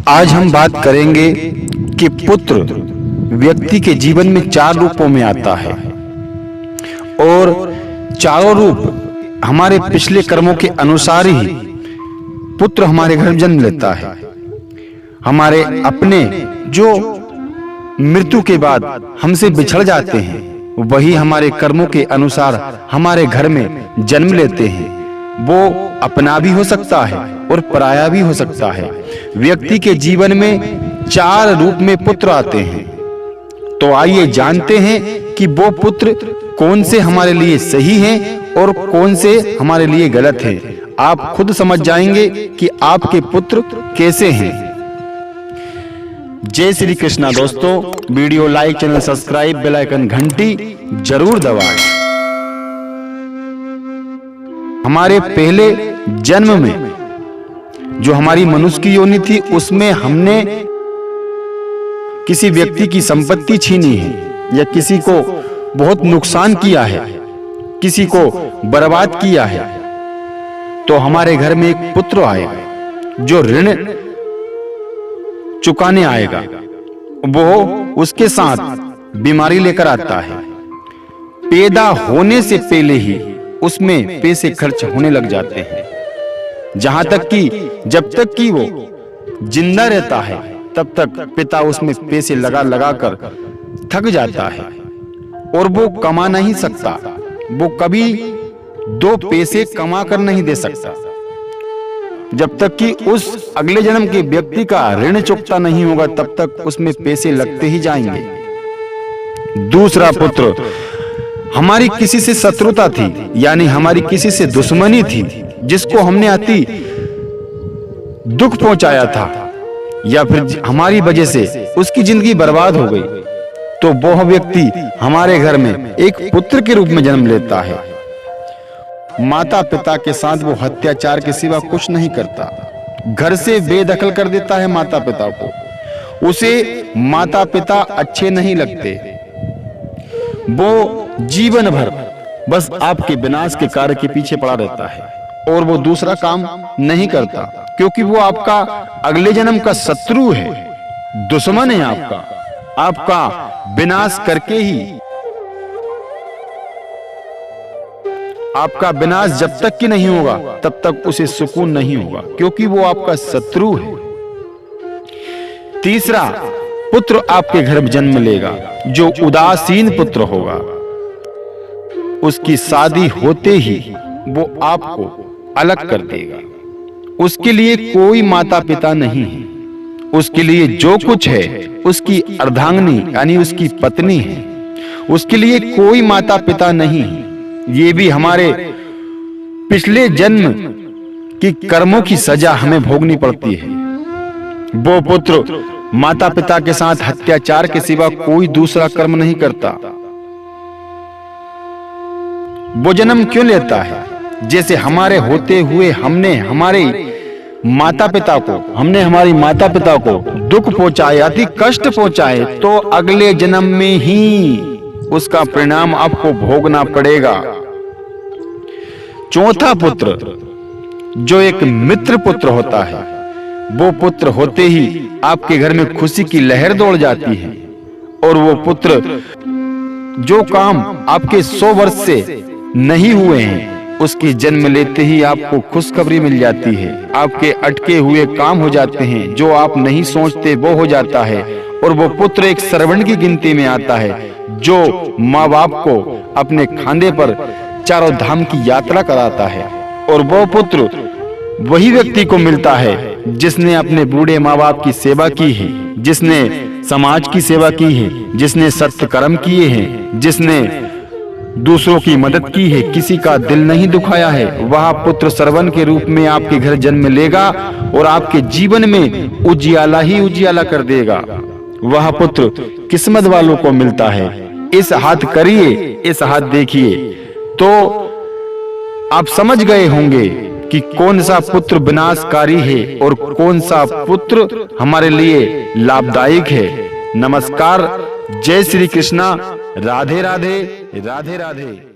आज हम बात करेंगे कि पुत्र व्यक्ति के जीवन में 4 रूपों में आता है और चारों रूप हमारे पिछले कर्मों के अनुसार ही पुत्र हमारे घर में जन्म लेता है। हमारे अपने जो मृत्यु के बाद हमसे बिछड़ जाते हैं वही हमारे कर्मों के अनुसार हमारे घर में जन्म लेते हैं। वो अपना भी हो सकता है और पराया भी हो सकता है। व्यक्ति के जीवन में 4 रूप में पुत्र आते हैं। तो आइए जानते हैं कि वो पुत्र कौन से हमारे लिए सही हैं और कौन से हमारे लिए गलत हैं। आप खुद समझ जाएंगे कि आपके पुत्र कैसे हैं। जय श्री कृष्णा दोस्तों, video like, channel subscribe, bell icon घंटी जरूर दबाएं। हमारे पहले जन्म में जो हमारी मनुष्य की योनि थी उसमें हमने किसी व्यक्ति की संपत्ति छीनी है या किसी को बहुत नुकसान किया है, किसी को बर्बाद किया है, तो हमारे घर में एक पुत्र आएगा जो ऋण चुकाने आएगा। वो उसके साथ बीमारी लेकर आता है। पैदा होने से पहले ही उसमें पैसे खर्च होने लग जाते हैं। जहां तक कि जब तक कि वो जिंदा रहता है तब तक पिता उसमें पैसे लगा लगा कर थक जाता है और वो कमा नहीं सकता। वो कभी 2 पैसे कमा कर नहीं दे सकता जब तक कि उस अगले जन्म के व्यक्ति का ऋण चुकता नहीं होगा, तब तक उसमें पैसे लगते ही जाएंगे। दूसरा पुत्र, हमारी किसी से शत्रुता थी, यानी हमारी किसी से दुश्मनी थी, जिसको हमने अति दुख पहुंचाया था या फिर हमारी वजह से उसकी जिंदगी बर्बाद हो गई, तो वह व्यक्ति हमारे घर में एक पुत्र के रूप में जन्म लेता है। माता पिता के साथ वो अत्याचार के सिवा कुछ नहीं करता, घर से बेदखल कर देता है माता पिता को। उसे माता पिता अच्छे नहीं लगते। वो जीवन भर बस आपके विनाश के कार्य के पीछे पड़ा रहता है और वो दूसरा काम नहीं करता, क्योंकि वो आपका अगले जन्म का शत्रु है, दुश्मन है आपका विनाश करके ही। आपका विनाश जब तक कि नहीं होगा तब तक उसे सुकून नहीं होगा, क्योंकि वो आपका शत्रु है। तीसरा पुत्र आपके घर में जन्म लेगा जो उदासीन पुत्र होगा। उसकी शादी होते ही वो आपको अलग कर देगा। उसके लिए कोई माता पिता नहीं है। उसके लिए जो कुछ है उसकी अर्धांगिनी यानी उसकी पत्नी है। उसके लिए कोई माता पिता नहीं है। ये भी हमारे पिछले जन्म की कर्मों की सजा हमें भोगनी पड़ती है। वो पुत्र माता पिता के साथ अत्याचार के सिवा कोई दूसरा कर्म नहीं करता। वो जन्म क्यों लेता है? जैसे हमारे होते हुए हमने हमारी माता पिता को दुख पहुंचाए, अति कष्ट पहुंचाए, तो अगले जन्म में ही उसका परिणाम आपको भोगना पड़ेगा। चौथा पुत्र जो एक मित्र पुत्र होता है, वो पुत्र होते ही आपके घर में खुशी की लहर दौड़ जाती है और वो पुत्र जो काम आपके 100 वर्ष से नहीं हुए हैं उसकी जन्म लेते ही आपको खुशखबरी मिल जाती है। आपके अटके हुए काम हो जाते हैं, जो आप नहीं सोचते वो हो जाता है और वो पुत्र एक श्रवण की गिनती में आता है जो माँ बाप को अपने खांधे पर चारों धाम की यात्रा कराता है। और वो पुत्र वही व्यक्ति को मिलता है जिसने अपने बूढ़े माँ बाप की सेवा की है, जिसने समाज की सेवा की है, जिसने सत्य कर्म किए हैं, जिसने दूसरों की मदद की है, किसी का दिल नहीं दुखाया है। वह पुत्र श्रवण के रूप में आपके घर जन्म लेगा और आपके जीवन में उजियाला ही उजियाला कर देगा। वह पुत्र किस्मत वालों को मिलता है। इस हाथ करिए, इस हाथ देखिए, तो आप समझ गए होंगे कि कौन सा पुत्र विनाशकारी है और कौन सा पुत्र हमारे लिए लाभदायक है। नमस्कार, जय श्री कृष्णा, राधे राधे, राधे राधे।